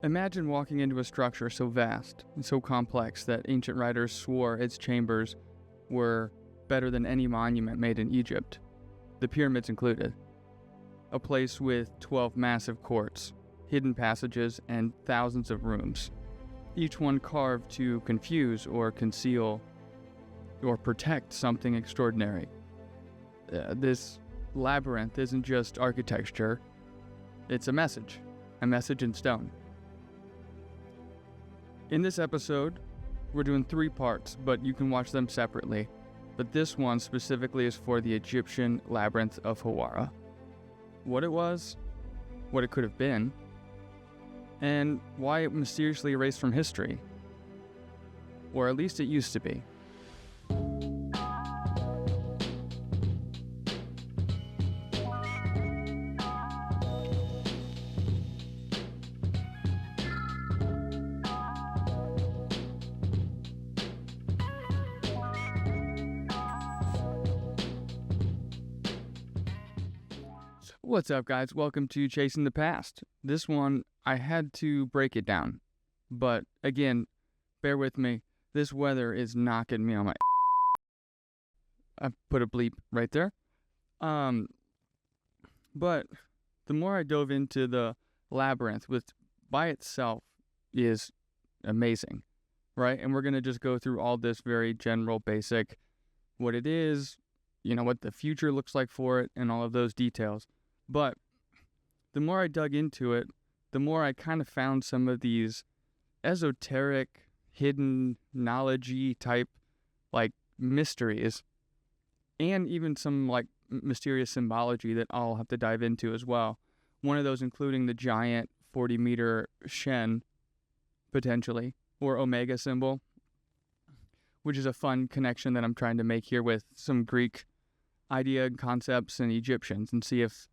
Imagine walking into a structure so vast and so complex that ancient writers swore its chambers were better than any monument made in Egypt, the pyramids included. A place with 12 massive courts, hidden passages, and thousands of rooms, each one carved to confuse or conceal or protect something extraordinary. This labyrinth isn't just architecture, it's a message in stone. In this episode, we're doing 3 parts, but you can watch them separately. But this one specifically is for the Egyptian Labyrinth of Hawara. What it was, what it could have been, and why it mysteriously erased from history. Or at least it used to be. What's up, guys? Welcome to Chasing the Past. This one, I had to break it down. But again, bear with me. This weather is knocking me on my... I put a bleep right there. But the more I dove into the labyrinth, which by itself is amazing, right? And we're going to just go through all this very general, basic, what it is, what the future looks like for it, and all of those details. But the more I dug into it, the more I kind of found some of these esoteric, hidden, knowledge-y type, mysteries, and even some, mysterious symbology that I'll have to dive into as well. One of those including the giant 40-meter Shen, potentially, or Omega symbol, which is a fun connection that I'm trying to make here with some Greek idea and concepts and Egyptians, and see if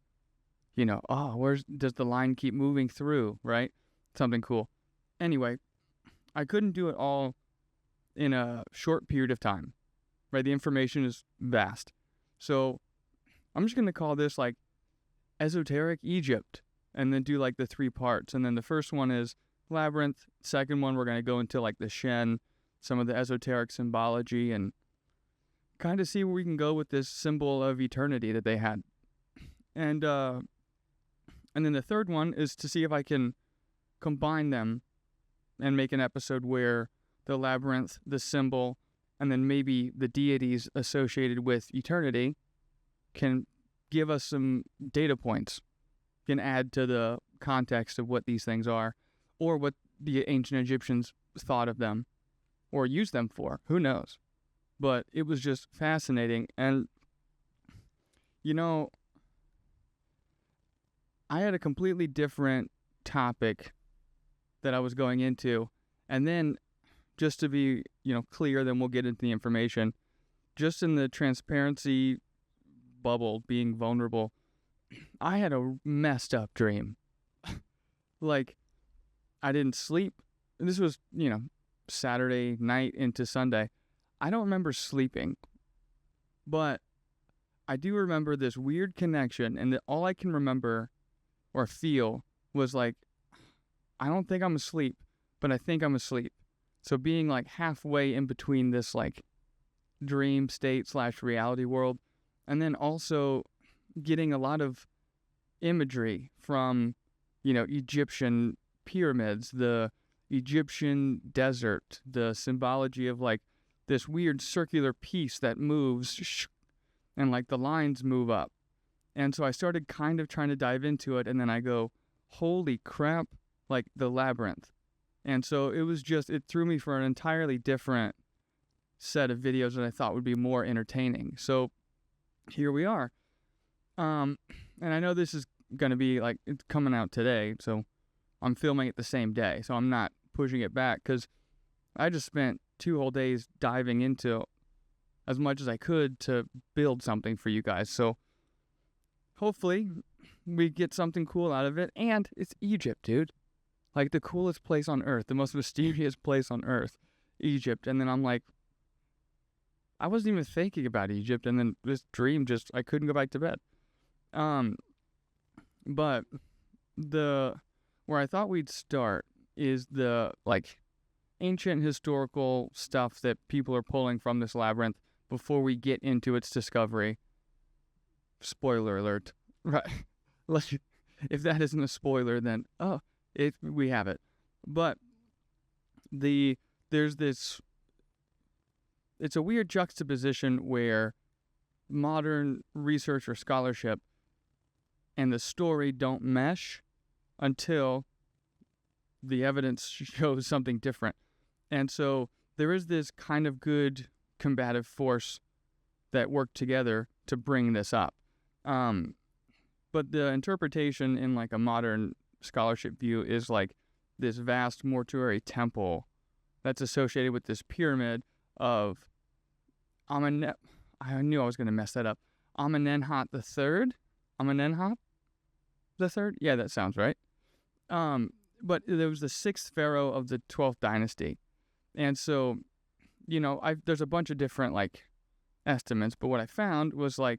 where does the line keep moving through, right? Something cool. Anyway, I couldn't do it all in a short period of time, right? The information is vast. So I'm just going to call this Esoteric Egypt, and then do the 3 parts. And then the first one is Labyrinth. Second one, we're going to go into the Shen, some of the esoteric symbology, and kind of see where we can go with this symbol of eternity that they had. And then the third one is to see if I can combine them and make an episode where the labyrinth, the symbol, and then maybe the deities associated with eternity can give us some data points, can add to the context of what these things are, or what the ancient Egyptians thought of them, or used them for. Who knows? But it was just fascinating. And, I had a completely different topic that I was going into. And then, just to be, clear, then we'll get into the information. Just in the transparency bubble, being vulnerable, I had a messed up dream. I didn't sleep. This was, Saturday night into Sunday. I don't remember sleeping, but I do remember this weird connection, and that all I can remember or feel was I don't think I'm asleep, but I think I'm asleep. So being halfway in between this dream state / reality world, and then also getting a lot of imagery from, Egyptian pyramids, the Egyptian desert, the symbology of this weird circular piece that moves and the lines move up. And so I started kind of trying to dive into it, and then I go, holy crap, the labyrinth. And so it threw me for an entirely different set of videos that I thought would be more entertaining. So here we are. And I know this is going to be it's coming out today, so I'm filming it the same day. So I'm not pushing it back, because I just spent 2 whole days diving into as much as I could to build something for you guys. So hopefully we get something cool out of it. And it's Egypt, dude. The coolest place on earth, the most mysterious place on earth, Egypt. And then I'm I wasn't even thinking about Egypt, and then this dream I couldn't go back to bed. But where I thought we'd start is the ancient historical stuff that people are pulling from this labyrinth before we get into its discovery. Spoiler alert. Right. If that isn't a spoiler, then we have it. But there's this, it's a weird juxtaposition where modern research or scholarship and the story don't mesh until the evidence shows something different. And so there is this kind of good combative force that worked together to bring this up. But the interpretation in a modern scholarship view is this vast mortuary temple that's associated with this pyramid of I knew I was going to mess that up. Amenemhat III? Amenemhat III? Yeah, that sounds right. But there was the 6th pharaoh of the 12th dynasty. And so, there's a bunch of different estimates, but what I found was the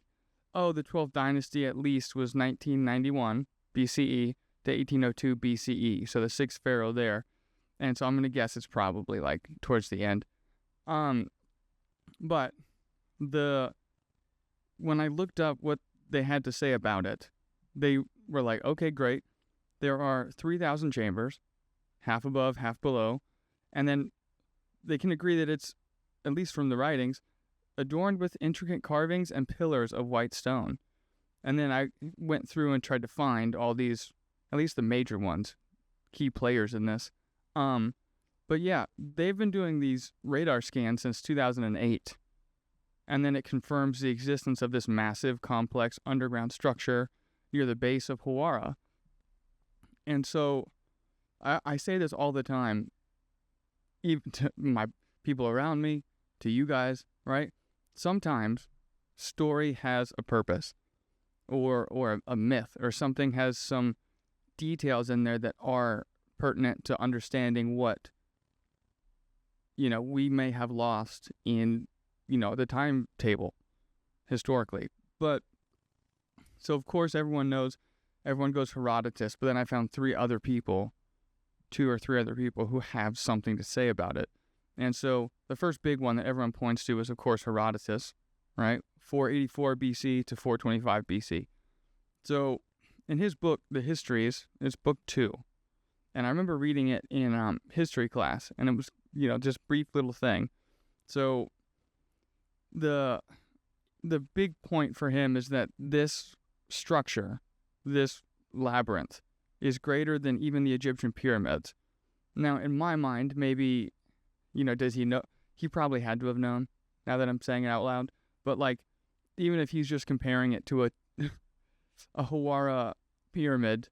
12th dynasty at least was 1991 BCE to 1802 BCE. So the 6th pharaoh there. And so I'm going to guess it's probably towards the end. But when I looked up what they had to say about it, they were okay, great. There are 3,000 chambers, half above, half below. And then they can agree that it's, at least from the writings, adorned with intricate carvings and pillars of white stone. And then I went through and tried to find all these, at least the major ones, key players in this. But yeah, they've been doing these radar scans since 2008. And then it confirms the existence of this massive, complex underground structure near the base of Hawara. And so I say this all the time, even to my people around me, to you guys, right? Sometimes story has a purpose or a myth or something has some details in there that are pertinent to understanding what, we may have lost in, the timetable historically. But so of course everyone goes Herodotus, but then I found 2 or 3 other people who have something to say about it. And so the first big one that everyone points to is, of course, Herodotus, right? 484 BC to 425 BC. So in his book, The Histories, it's book 2. And I remember reading it in history class, and it was, just brief little thing. So the big point for him is that this structure, this labyrinth, is greater than even the Egyptian pyramids. Now, in my mind, maybe, does he know? He probably had to have known, now that I'm saying it out loud. But, even if he's just comparing it to a Hawara pyramid,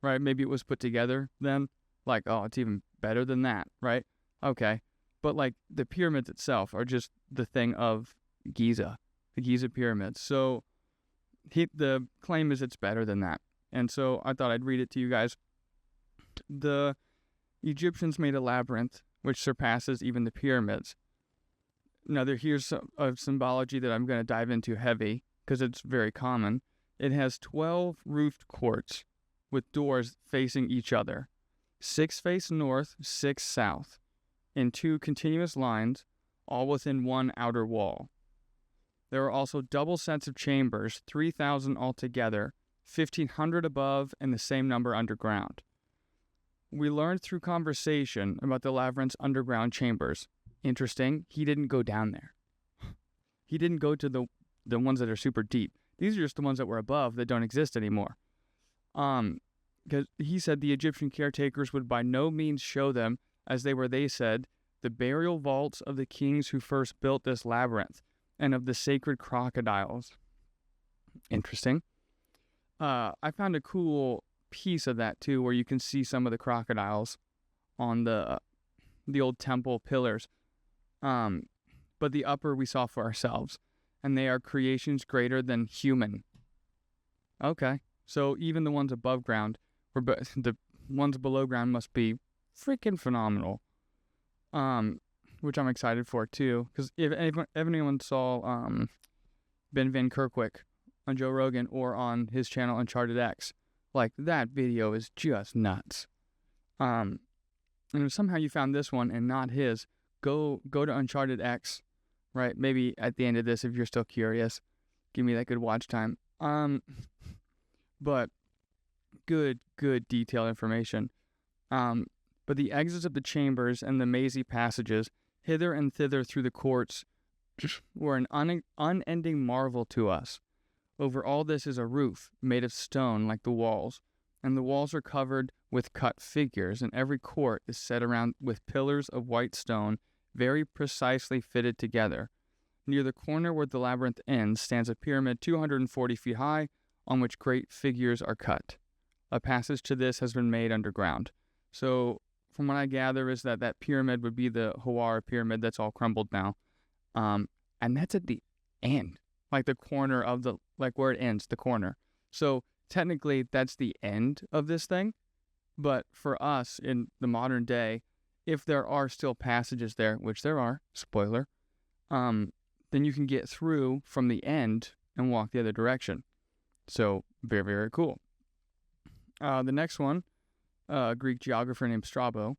right? Maybe it was put together then. It's even better than that, right? Okay. But, the pyramids itself are just the thing of Giza, the Giza pyramids. So, the claim is it's better than that. And so I thought I'd read it to you guys. The Egyptians made a labyrinth which surpasses even the pyramids. Now, here's a symbology that I'm going to dive into heavy because it's very common. It has 12 roofed courts with doors facing each other. 6 face north, 6 south, in 2 continuous lines, all within 1 outer wall. There are also double sets of chambers, 3,000 altogether, 1,500 above and the same number underground. We learned through conversation about the labyrinth's underground chambers. Interesting, he didn't go down there. He didn't go to the ones that are super deep. These are just the ones that were above that don't exist anymore. Because he said the Egyptian caretakers would by no means show them, as they said, the burial vaults of the kings who first built this labyrinth, and of the sacred crocodiles. Interesting. I found a cool piece of that too, where you can see some of the crocodiles on the old temple pillars. But the upper we saw for ourselves, and they are creations greater than human. Okay, so even the ones above ground, the ones below ground must be freaking phenomenal. Which I'm excited for too, because if anyone saw Ben Van Kerkwick on Joe Rogan or on his channel Uncharted X, that video is just nuts. and if somehow you found this one and not his, go to Uncharted X, right? Maybe at the end of this, if you're still curious, give me that good watch time. But good detailed information. But the exits of the chambers and the mazy passages hither and thither through the courts were an unending marvel to us. Over all this is a roof made of stone like the walls, and the walls are covered with cut figures, and every court is set around with pillars of white stone very precisely fitted together. Near the corner where the labyrinth ends stands a pyramid 240 feet high, on which great figures are cut. A passage to this has been made underground. So, from what I gather is that pyramid would be the Hawara pyramid that's all crumbled now. And that's at the end, like the corner of like where it ends, the corner. So, technically, that's the end of this thing. But for us in the modern day, if there are still passages there, which there are, spoiler, then you can get through from the end and walk the other direction. So, very, very cool. The next one, a Greek geographer named Strabo,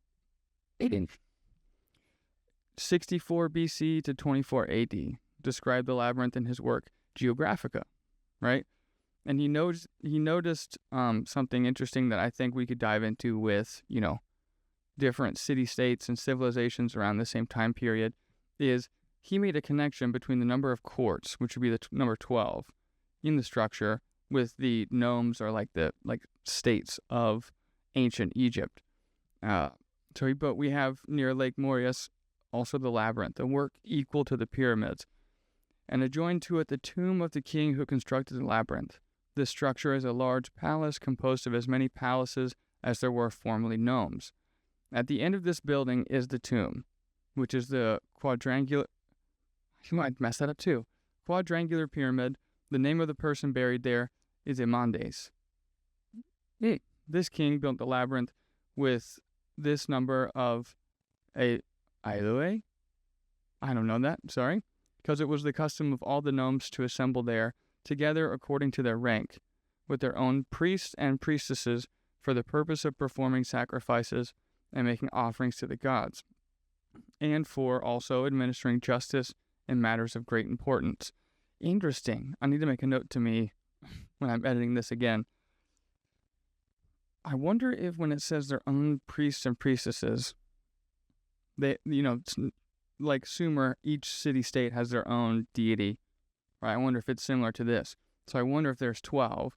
64 BC to 24 AD, described the labyrinth in his work Geographica, right? And he noticed something interesting that I think we could dive into with, different city-states and civilizations around the same time period, is he made a connection between the number of courts, which would be the number 12, in the structure, with the nomes, or like states of ancient Egypt. But we have near Lake Moeris also the labyrinth, a work equal to the pyramids, and adjoined to it the tomb of the king who constructed the labyrinth. This structure is a large palace composed of as many palaces as there were formerly nomes. At the end of this building is the tomb, which is the quadrangular... You might mess that up too. Quadrangular pyramid. The name of the person buried there is Amandes. This king built the labyrinth with this number of Ailue? I don't know that, sorry. Because it was the custom of all the nomes to assemble there, together according to their rank, with their own priests and priestesses for the purpose of performing sacrifices and making offerings to the gods, and for also administering justice in matters of great importance. Interesting. I need to make a note to me when I'm editing this again. I wonder if when it says their own priests and priestesses, they, like Sumer, each city-state has their own deity, right? I wonder if it's similar to this. So I wonder if there's 12.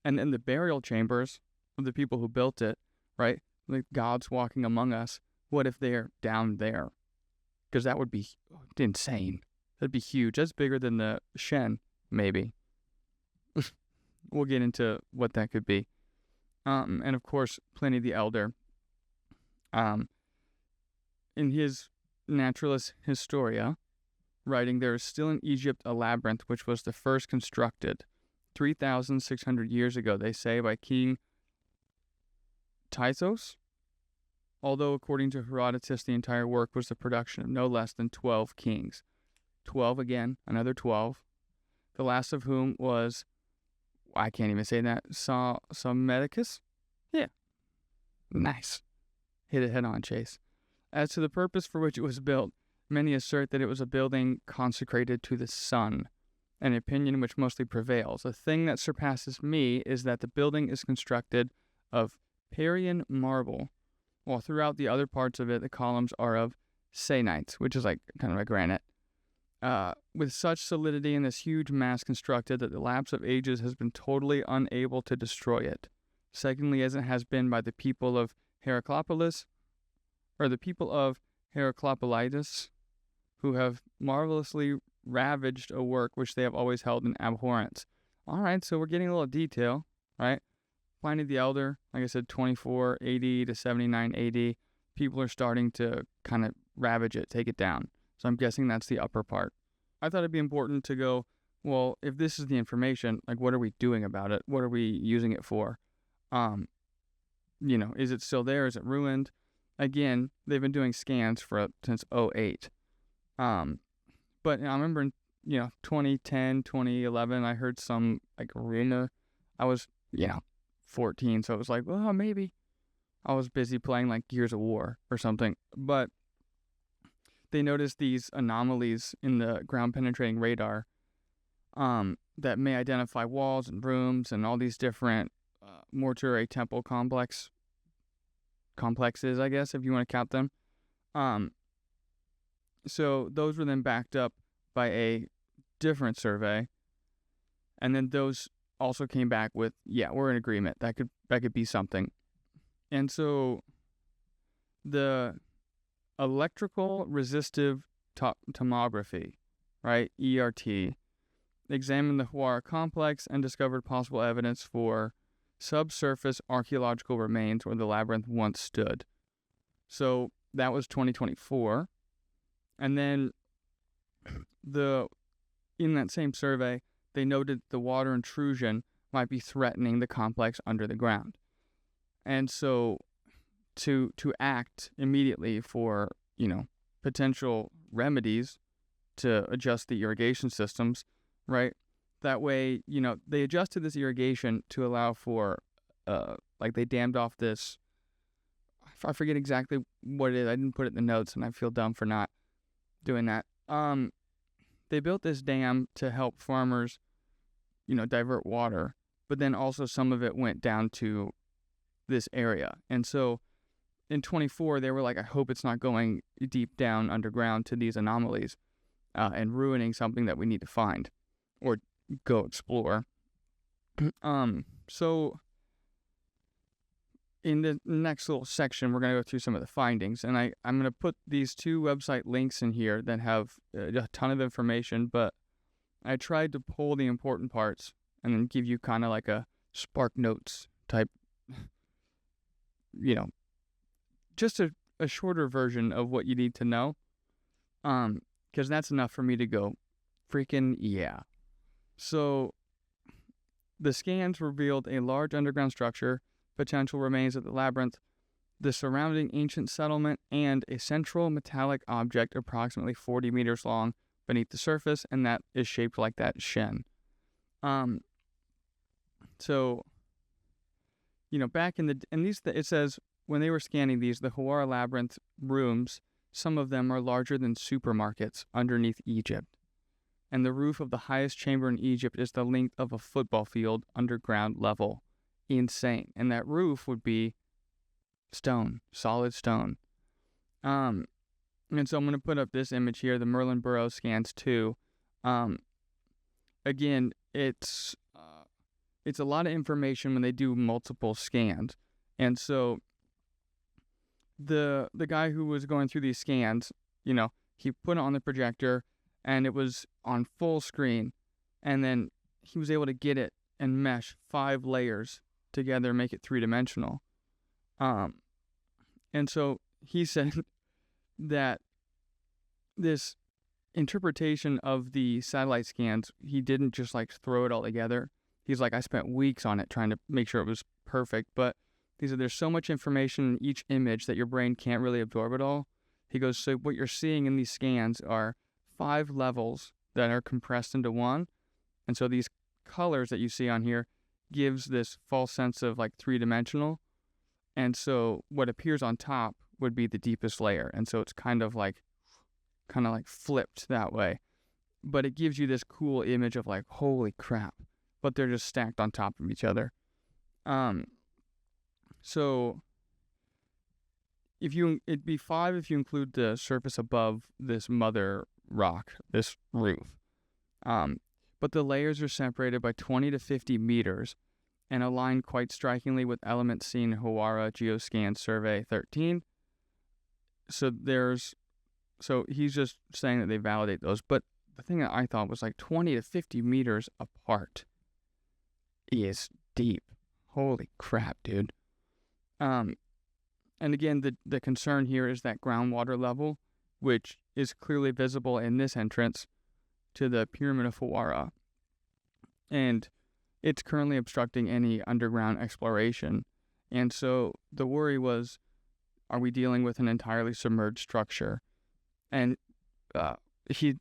And then the burial chambers of the people who built it, right? Like gods walking among us. What if they're down there? Because that would be insane. That'd be huge. That's bigger than the Shen, maybe. We'll get into what that could be. And of course, Pliny the Elder, in his Naturalis Historia, writing, there is still in Egypt a labyrinth which was the first constructed 3,600 years ago, they say, by King Tythos, although according to Herodotus the entire work was the production of no less than 12 kings. 12 again, another 12, the last of whom was, I can't even say that, Psammetichus? Yeah. Nice. Hit it head on, Chase. As to the purpose for which it was built, many assert that it was a building consecrated to the sun, an opinion which mostly prevails. A thing that surpasses me is that the building is constructed of Parian marble, while throughout the other parts of it the columns are of Saenite, which is like kind of a granite. With such solidity in this huge mass constructed that the lapse of ages has been totally unable to destroy it. Secondly, as it has been by the people of Heraclopolis, or the people of Heraclopolitis, who have marvelously ravaged a work which they have always held in abhorrence. All right, so we're getting a little detail, right? Pliny the Elder, like I said, 24 AD to 79 AD. People are starting to kind of ravage it, take it down. So I'm guessing that's the upper part. I thought it'd be important to go, well, if this is the information, like what are we doing about it? What are we using it for? Is it still there? Is it ruined? Again, they've been doing scans since 2008. But I remember in 2010, 2011, I heard some like rumor. I was 14, so it was like, well, maybe. I was busy playing like Gears of War or something. But they noticed these anomalies in the ground penetrating radar that may identify walls and rooms and all these different mortuary temple complexes, I guess, if you want to count them. So those were then backed up by a different survey, and then those also came back with, yeah, we're in agreement. That could be something. And so the electrical resistive tomography, right, ERT, examined the Hawara complex and discovered possible evidence for subsurface archaeological remains where the labyrinth once stood. So that was 2024. And then in that same survey, they noted the water intrusion might be threatening the complex under the ground. And so to act immediately for, potential remedies to adjust the irrigation systems, right? That way, they adjusted this irrigation to allow for, they dammed off this, I forget exactly what it is. I didn't put it in the notes, and I feel dumb for not doing that. They built this dam to help farmers, divert water, but then also some of it went down to this area. And so in 24, they were like, I hope it's not going deep down underground to these anomalies and ruining something that we need to find or go explore. So in the next little section, we're going to go through some of the findings. And I'm going to put these 2 website links in here that have a ton of information, but I tried to pull the important parts and then give you kind of like a Spark Notes type, just a shorter version of what you need to know. Because that's enough for me to go, freaking yeah. So the scans revealed a large underground structure, potential remains of the labyrinth, the surrounding ancient settlement, and a central metallic object approximately 40 meters long beneath the surface, and that is shaped like that shen. So, back in it says when they were scanning these, the Hawara Labyrinth rooms, some of them are larger than supermarkets underneath Egypt. And the roof of the highest chamber in Egypt is the length of a football field underground level. Insane. And that roof would be stone, solid stone. And so I'm going to put up this image here, the Merlin Burrows scans 2. Again, it's a lot of information when they do multiple scans. And so the guy who was going through these scans, he put it on the projector and it was on full screen, and then he was able to get it and mesh 5 layers together, make it 3-dimensional. And so he said that this interpretation of the satellite scans, he didn't just throw it all together. He's like, I spent weeks on it trying to make sure it was perfect, but there's so much information in each image that your brain can't really absorb it all. He goes, so what you're seeing in these scans are 5 levels that are compressed into one. And so these colors that you see on here gives this false sense of 3-dimensional. And so what appears on top would be the deepest layer. And so it's kind of like flipped that way. But it gives you this cool image of holy crap. But they're just stacked on top of each other. So it'd be 5 if you include the surface above this mother rock, this roof. But the layers are separated by 20 to 50 meters and aligned quite strikingly with elements seen in Hawara Geoscan Survey 13. So he's just saying that they validate those. But the thing that I thought was 20 to 50 meters apart is deep. Holy crap, dude. And again, the concern here is that groundwater level, which is clearly visible in this entrance to the Pyramid of Hawara. And it's currently obstructing any underground exploration. And so the worry was, are we dealing with an entirely submerged structure? And his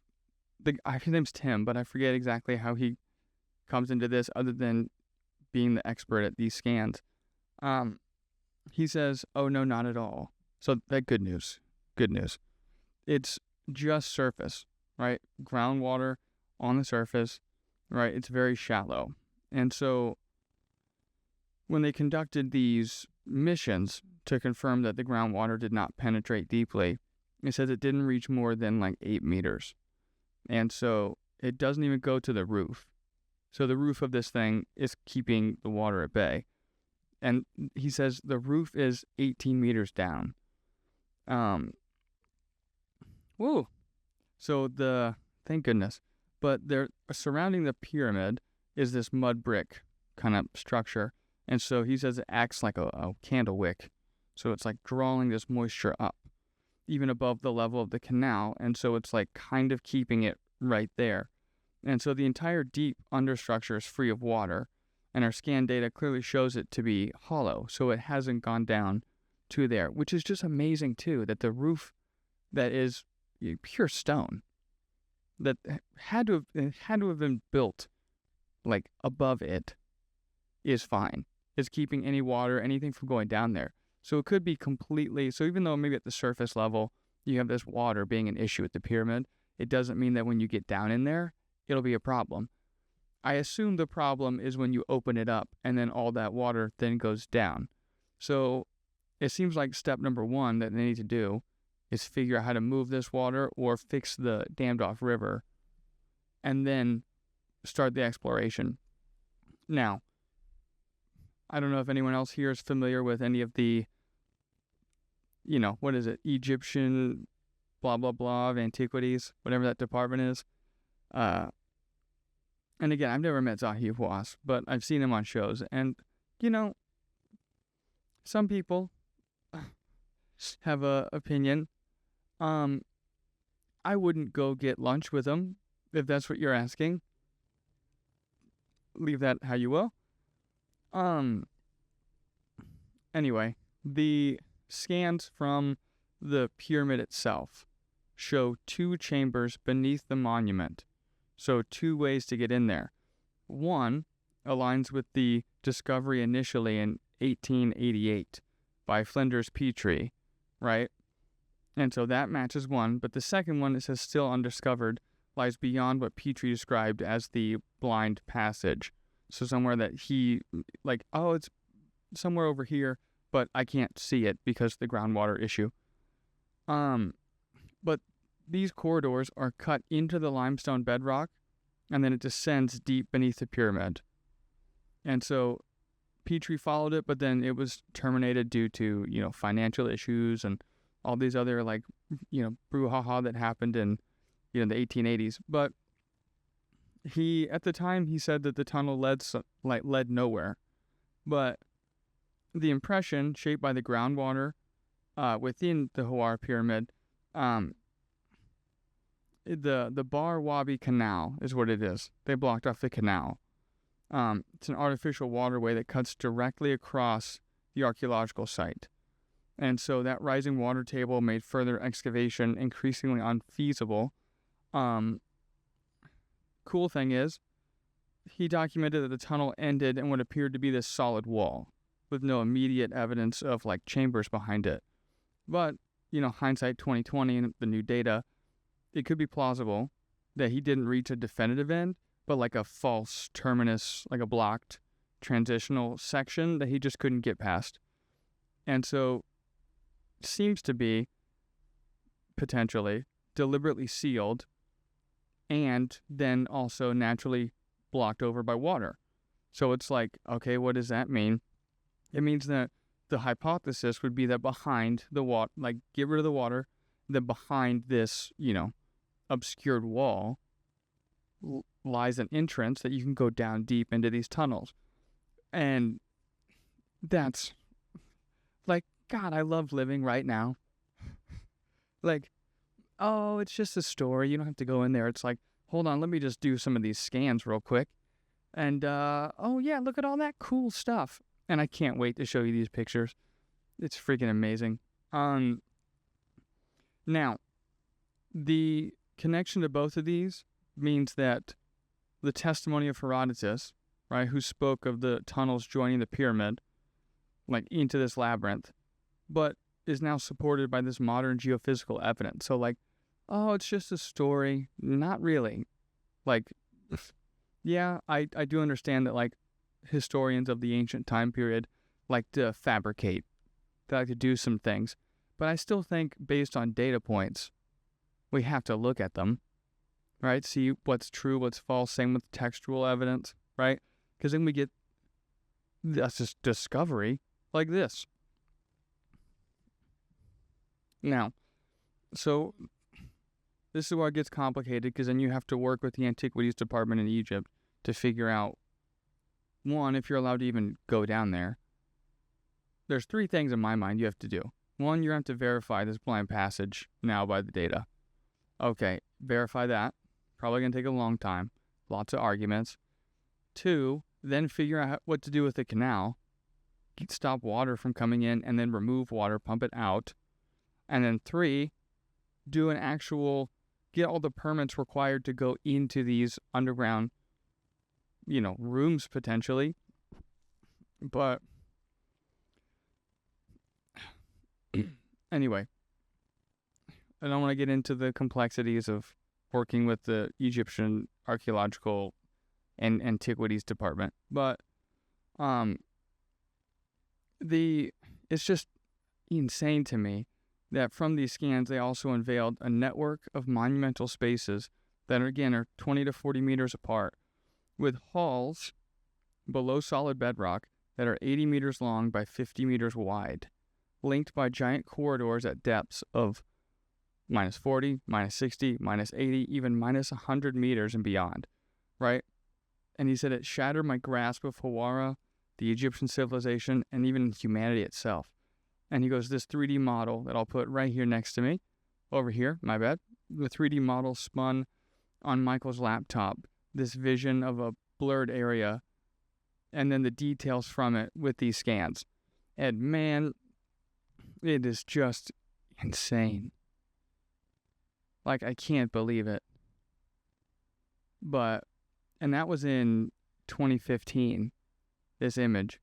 name's Tim, but I forget exactly how he comes into this other than being the expert at these scans. he says, oh, no, not at all. So that good news. Good news. It's just surface, right? Groundwater on the surface, right? It's very shallow. And so when they conducted these missions to confirm that the groundwater did not penetrate deeply, it says it didn't reach more than like 8 meters. And so it doesn't even go to the roof. So the roof of this thing is keeping the water at bay. And he says the roof is 18 meters down. Whoa. So thank goodness. But they're surrounding the pyramid is this mud brick kind of structure. And so he says it acts like a candle wick. So it's like drawing this moisture up, even above the level of the canal. And so it's like kind of keeping it right there. And so the entire deep understructure is free of water. And our scan data clearly shows it to be hollow. So it hasn't gone down to there, which is just amazing too, that the roof that is pure stone that had to have been built like above it is fine. It's keeping any water, anything from going down there. So it could be completely, so even though maybe at the surface level you have this water being an issue at the pyramid, it doesn't mean that when you get down in there, it'll be a problem. I assume the problem is when you open it up and then all that water then goes down. So it seems like step number 1 that they need to do is figure out how to move this water or fix the dammed off river and then start the exploration. Now, I don't know if anyone else here is familiar with any of the, what is it, Egyptian blah, blah, blah of antiquities, whatever that department is. And again, I've never met Zahi Hawass, but I've seen him on shows. And, some people have an opinion. I wouldn't go get lunch with him, if that's what you're asking. Leave that how you will. Anyway, the scans from the pyramid itself show 2 chambers beneath the monument. So 2 ways to get in there. One aligns with the discovery initially in 1888 by Flinders Petrie, right? And so that matches one, but the second one, it says still undiscovered, lies beyond what Petrie described as the blind passage. So somewhere that he, it's somewhere over here, but I can't see it because of the groundwater issue. But these corridors are cut into the limestone bedrock, and then it descends deep beneath the pyramid. And so Petrie followed it, but then it was terminated due to, financial issues and all these other, brouhaha that happened in, the 1880s. But at the time, he said that the tunnel led nowhere. But the impression shaped by the groundwater within the Hawara pyramid, the Bar Wabi Canal is what it is. They blocked off the canal. It's an artificial waterway that cuts directly across the archaeological site. And so that rising water table made further excavation increasingly unfeasible. Cool thing is, he documented that the tunnel ended in what appeared to be this solid wall, with no immediate evidence of chambers behind it. But, hindsight 2020 and the new data, it could be plausible that he didn't reach a definitive end, but a false terminus, a blocked transitional section that he just couldn't get past. And so, seems to be, potentially, deliberately sealed, and then also naturally blocked over by water. So it's okay, what does that mean? It means that the hypothesis would be that behind the water, get rid of the water, then behind this, obscured wall lies an entrance that you can go down deep into these tunnels. And that's, God, I love living right now. It's just a story. You don't have to go in there. It's hold on, let me just do some of these scans real quick. And, look at all that cool stuff. And I can't wait to show you these pictures. It's freaking amazing. Now, the connection to both of these means that the testimony of Herodotus, right, who spoke of the tunnels joining the pyramid, like into this labyrinth, but is now supported by this modern geophysical evidence. So like, oh, it's just a story. Not really. Like, yeah, I do understand that like historians of the ancient time period like to fabricate. They like to do some things. But I still think based on data points, we have to look at them, right? See what's true, what's false. Same with textual evidence, right? Because then we get this discovery like this. Now, so this is where it gets complicated, because then you have to work with the antiquities department in Egypt to figure out, one, if you're allowed to even go down there. There's 3 things in my mind you have to do. 1, you have to verify this blind passage now by the data. Okay, verify that. Probably going to take a long time. Lots of arguments. 2, then figure out what to do with the canal. Stop water from coming in, and then remove water, pump it out. And then 3, do an actual, get all the permits required to go into these underground, rooms potentially. But anyway, I don't want to get into the complexities of working with the Egyptian archaeological and antiquities department, but it's just insane to me that from these scans they also unveiled a network of monumental spaces that are 20 to 40 meters apart, with halls below solid bedrock that are 80 meters long by 50 meters wide, linked by giant corridors at depths of minus 40, minus 60, minus 80, even minus 100 meters and beyond, right? And he said it shattered my grasp of Hawara, the Egyptian civilization, and even humanity itself. And he goes, this 3D model that I'll put right here next to me, over here, my bad, the 3D model spun on Michael's laptop, this vision of a blurred area, and then the details from it with these scans. And man, it is just insane. Like, I can't believe it. And that was in 2015, this image.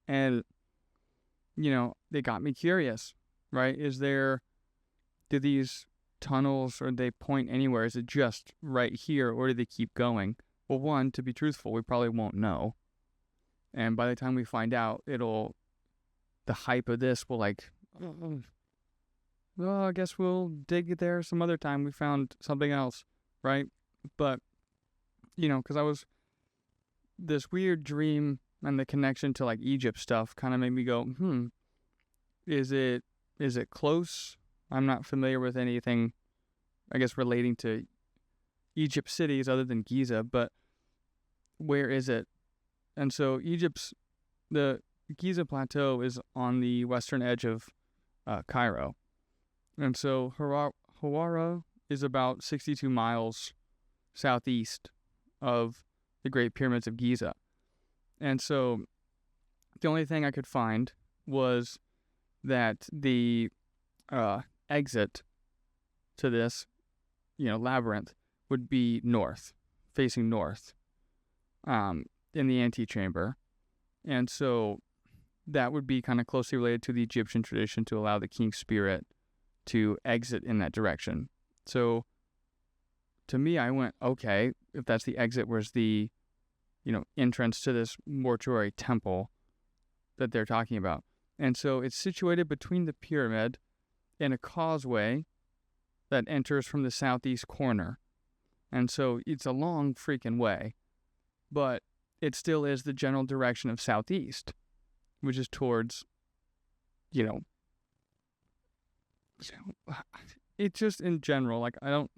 And, they got me curious, right? Do these tunnels, or they point anywhere? Is it just right here, or do they keep going? Well, one, to be truthful, we probably won't know. And by the time we find out, the hype of this will well, I guess we'll dig there some other time. We found something else, right? But, because this weird dream and the connection to Egypt stuff kind of made me go, is it close? I'm not familiar with anything, I guess, relating to Egypt cities other than Giza, but where is it? And so the Giza Plateau is on the western edge of Cairo. And so Hawara is about 62 miles southeast of the Great Pyramids of Giza. And so the only thing I could find was that the exit to this, labyrinth would be facing north, in the antechamber. And so that would be kind of closely related to the Egyptian tradition to allow the king's spirit to exit in that direction. So to me, I went, okay, if that's the exit, where's the, entrance to this mortuary temple that they're talking about? And so it's situated between the pyramid and a causeway that enters from the southeast corner. And so it's a long freaking way, but it still is the general direction of southeast, which is towards, it's just in general, I'm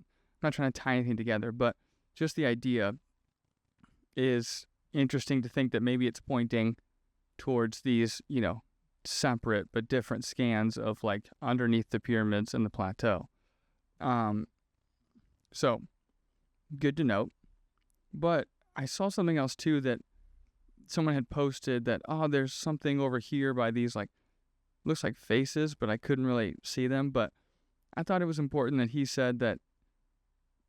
not trying to tie anything together, but just the idea is interesting to think that maybe it's pointing towards these, separate but different scans of underneath the pyramids and the plateau. So good to note. But I saw something else too, that someone had posted that, there's something over here by these looks like faces, but I couldn't really see them. But I thought it was important that he said that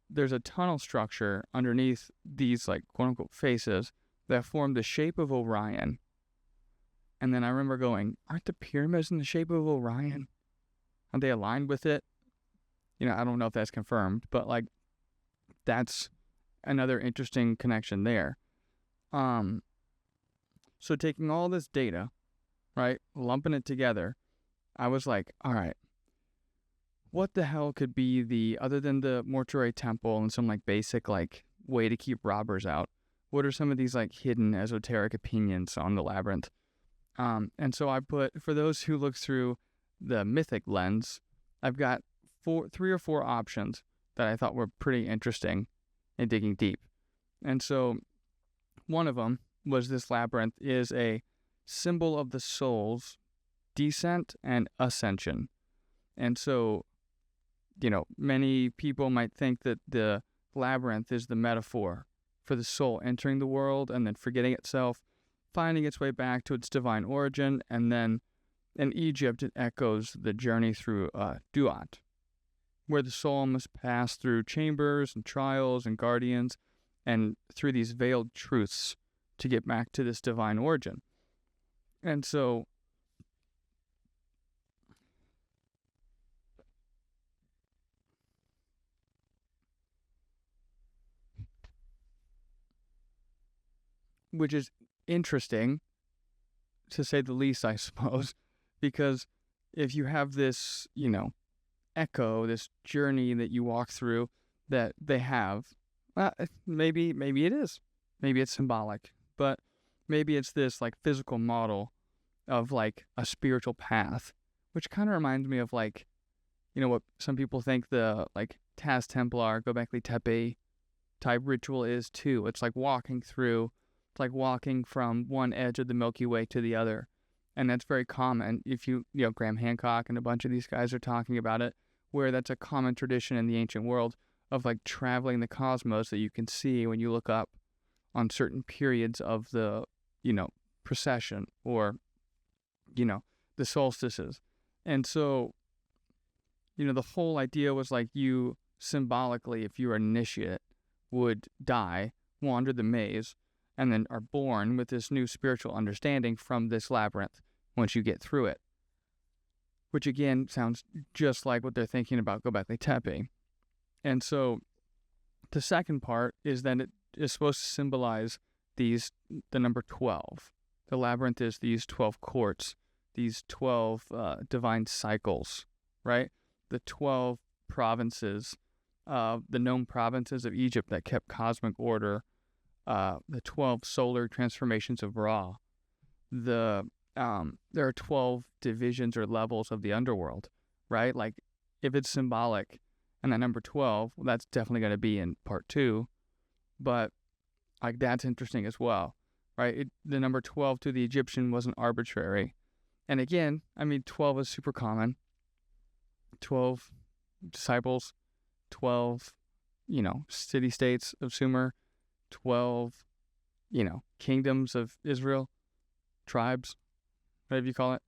there's a tunnel structure underneath these quote unquote faces that form the shape of Orion. And then I remember going, aren't the pyramids in the shape of Orion? Are they aligned with it? I don't know if that's confirmed, but like that's another interesting connection there. So taking all this data, right, lumping it together, I was like, all right, what the hell could be other than the mortuary temple and some like basic like way to keep robbers out? What are some of these like hidden esoteric opinions on the labyrinth? And so I put, for those who look through the mythic lens, I've got 3 or 4 options that I thought were pretty interesting in digging deep. And so one of them was this labyrinth is a symbol of the soul's descent and ascension. And so, many people might think that the labyrinth is the metaphor for the soul entering the world and then forgetting itself, finding its way back to its divine origin, and then in Egypt it echoes the journey through Duat, where the soul must pass through chambers and trials and guardians and through these veiled truths to get back to this divine origin. And so which is interesting, to say the least, I suppose, because if you have this, echo, this journey that you walk through that they have, maybe it is. Maybe it's symbolic, but maybe it's this like physical model of like a spiritual path, which kind of reminds me of like, what some people think the like Taz Templar, Göbekli Tepe type ritual is too. It's like walking from one edge of the Milky Way to the other. And that's very common. If Graham Hancock and a bunch of these guys are talking about it, where that's a common tradition in the ancient world of like traveling the cosmos that you can see when you look up on certain periods of the, procession or, the solstices. And so, the whole idea was like you symbolically, if you were an initiate, would die, wander the maze, and then are born with this new spiritual understanding from this labyrinth once you get through it. Which again sounds just like what they're thinking about Göbekli Tepe. And so the second part is that it is supposed to symbolize the number 12. The labyrinth is these 12 courts, these 12 divine cycles, right? The 12 provinces, the known provinces of Egypt that kept cosmic order, the 12 solar transformations of Ra. There are 12 divisions or levels of the underworld, right? Like, if it's symbolic, and that number 12, well, that's definitely going to be in part 2, but, like, that's interesting as well, right? The number 12 to the Egyptian wasn't arbitrary. And again, 12 is super common. 12 disciples, 12, city-states of Sumer, 12, kingdoms of Israel, tribes, whatever you call it.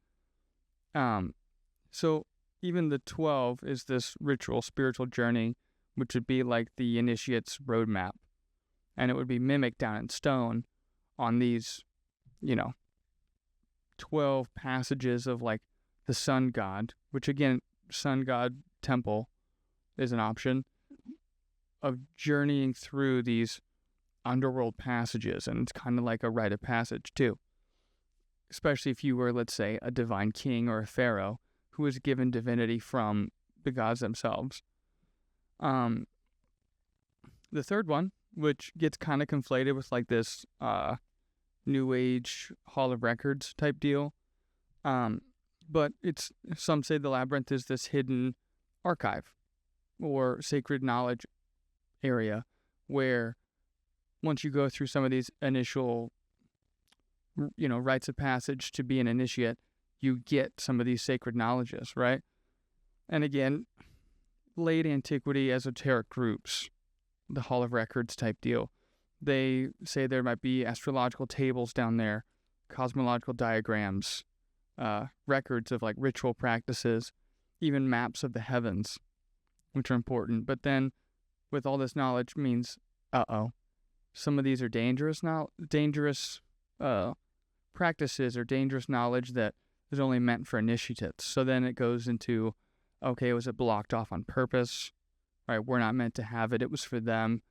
So even the 12 is this ritual, spiritual journey, which would be like the initiate's roadmap. And it would be mimicked down in stone on these, 12 passages of like the sun god, which again, sun god temple is an option of journeying through these underworld passages. And it's kind of like a rite of passage too. Especially if you were, let's say, a divine king or a pharaoh who was given divinity from the gods themselves. The third one, which gets kind of conflated with like this New Age Hall of Records type deal, but some say the labyrinth is this hidden archive or sacred knowledge area where once you go through some of these initial rites of passage to be an initiate, you get some of these sacred knowledges, right? And again, late antiquity esoteric groups, the Hall of Records type deal, they say there might be astrological tables down there, cosmological diagrams, records of like ritual practices, even maps of the heavens, which are important. But then with all this knowledge means, some of these are dangerous practices or dangerous knowledge that is only meant for initiates. So then it goes into, okay, was it blocked off on purpose? Right, we're not meant to have it. It was for them.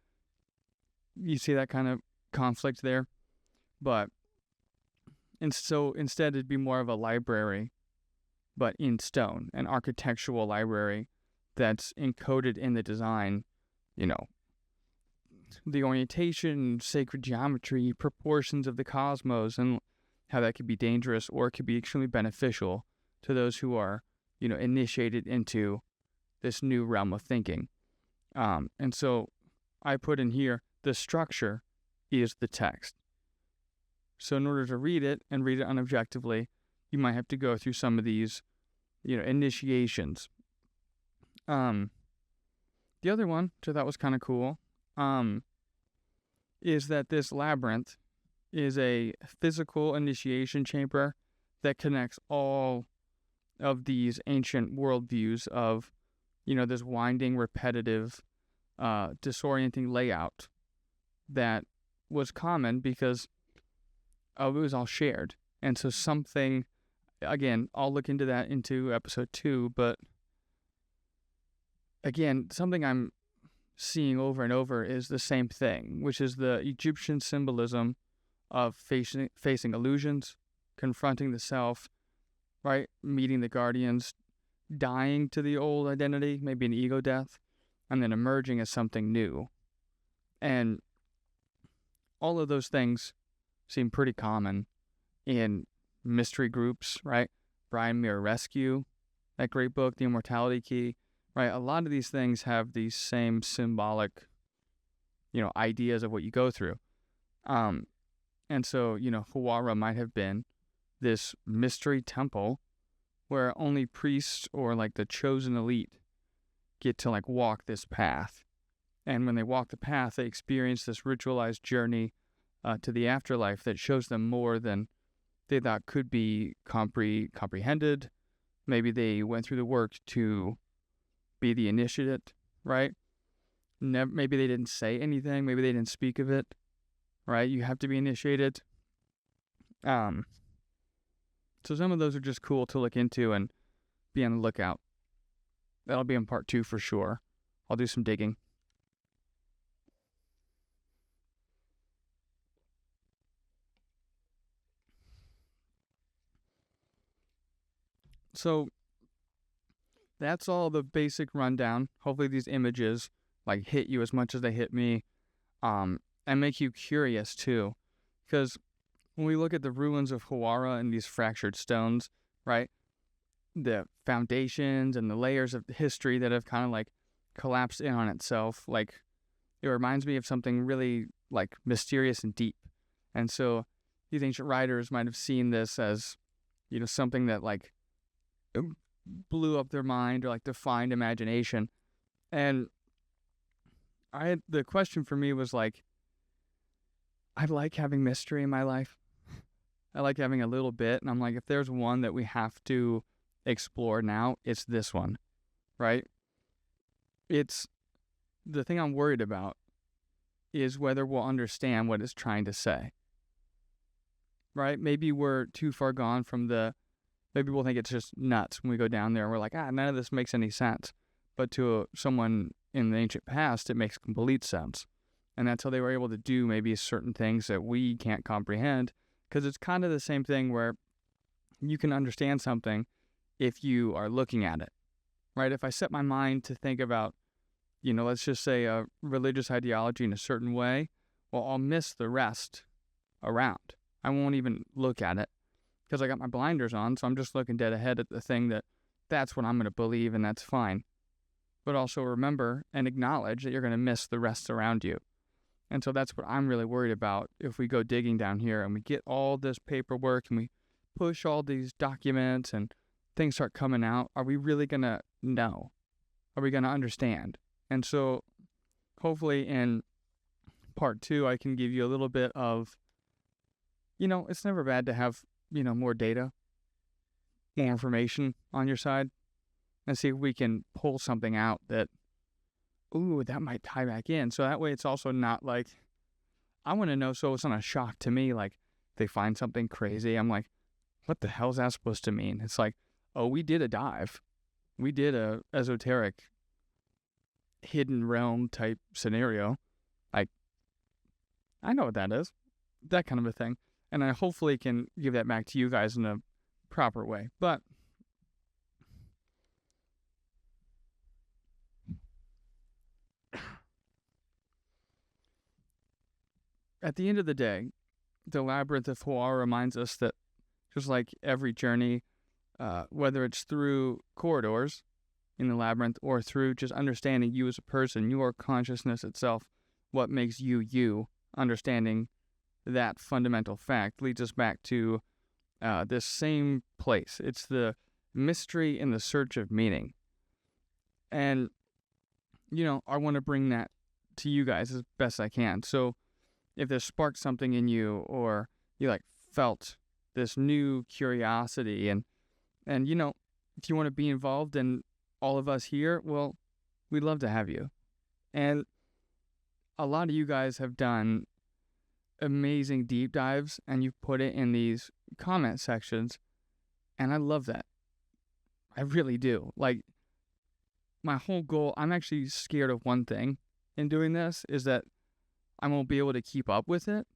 You see that kind of conflict there? But, and so instead it'd be more of a library, but in stone, an architectural library that's encoded in the design, the orientation, sacred geometry, proportions of the cosmos, and how that could be dangerous or it could be extremely beneficial to those who are, initiated into this new realm of thinking. And so I put in here, the structure is the text. So in order to read it and read it unobjectively, you might have to go through some of these, initiations. The other one, which I thought was kind of cool, is that this labyrinth is a physical initiation chamber that connects all of these ancient worldviews of, this winding, repetitive, disorienting layout that was common because it was all shared. And so something, again, I'll look into that into episode 2, but again, something I'm seeing over and over is the same thing, which is the Egyptian symbolism of facing illusions, confronting the self, right? Meeting the guardians, dying to the old identity, maybe an ego death, and then emerging as something new. And all of those things seem pretty common in mystery groups, right? Brian Muir Rescue, that great book, The Immortality Key, right? A lot of these things have these same symbolic, ideas of what you go through. And so, Hawara might have been this mystery temple where only priests or like the chosen elite get to like walk this path. And when they walk the path, they experience this ritualized journey to the afterlife that shows them more than they thought could be comprehended. Maybe they went through the work to be the initiate, right? Maybe they didn't say anything. Maybe they didn't speak of it, right? You have to be initiated. So some of those are just cool to look into and be on the lookout. That'll be in part 2 for sure. I'll do some digging. So that's all the basic rundown. Hopefully these images like hit you as much as they hit me, and make you curious too. Because when we look at the ruins of Hawara and these fractured stones, right? The foundations and the layers of history that have kind of like collapsed in on itself, like it reminds me of something really like mysterious and deep. And so these ancient writers might have seen this as, something that like blew up their mind or like defined imagination. And the question for me was like, I like having mystery in my life. I like having a little bit. And I'm like, if there's one that we have to explore now, it's this one, right? It's the thing I'm worried about is whether we'll understand what it's trying to say, right? Maybe we're too far gone from maybe we'll think it's just nuts when we go down there and we're like, none of this makes any sense. But to someone in the ancient past, it makes complete sense. And that's how they were able to do maybe certain things that we can't comprehend, because it's kind of the same thing where you can understand something if you are looking at it, right? If I set my mind to think about, let's just say a religious ideology in a certain way, well, I'll miss the rest around. I won't even look at it because I got my blinders on, so I'm just looking dead ahead at the thing that's what I'm going to believe, and that's fine. But also remember and acknowledge that you're going to miss the rest around you. And so that's what I'm really worried about if we go digging down here and we get all this paperwork and we push all these documents and things start coming out. Are we really going to know? Are we going to understand? And so hopefully in part 2, I can give you a little bit of, it's never bad to have, more data, more information on your side, and see if we can pull something out that, that might tie back in. So that way it's also not like, I want to know so it's not a shock to me, like, they find something crazy. I'm like, what the hell is that supposed to mean? It's like, oh, we did a dive. We did a esoteric hidden realm type scenario. Like, I know what that is. That kind of a thing. And I hopefully can give that back to you guys in a proper way. But at the end of the day, the Labyrinth of Hawara reminds us that just like every journey, whether it's through corridors in the labyrinth or through just understanding you as a person, your consciousness itself, what makes you you, understanding that fundamental fact leads us back to this same place. It's the mystery in the search of meaning. And, I want to bring that to you guys as best I can. So if this sparked something in you, or you felt this new curiosity, and if you want to be involved in all of us here, well, we'd love to have you. And a lot of you guys have done amazing deep dives, and you've put it in these comment sections, and I love that. I really do. My whole goal, I'm actually scared of one thing in doing this, is that I won't be able to keep up with it,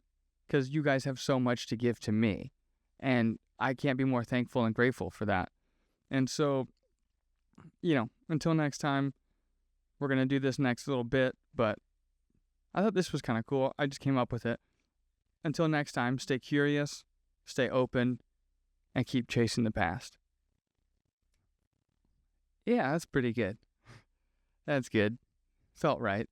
because you guys have so much to give to me, and I can't be more thankful and grateful for that. And so, until next time, we're going to do this next little bit, but I thought this was kind of cool. I just came up with it. Until next time, stay curious, stay open, and keep chasing the past. Yeah, that's pretty good. That's good. Felt right.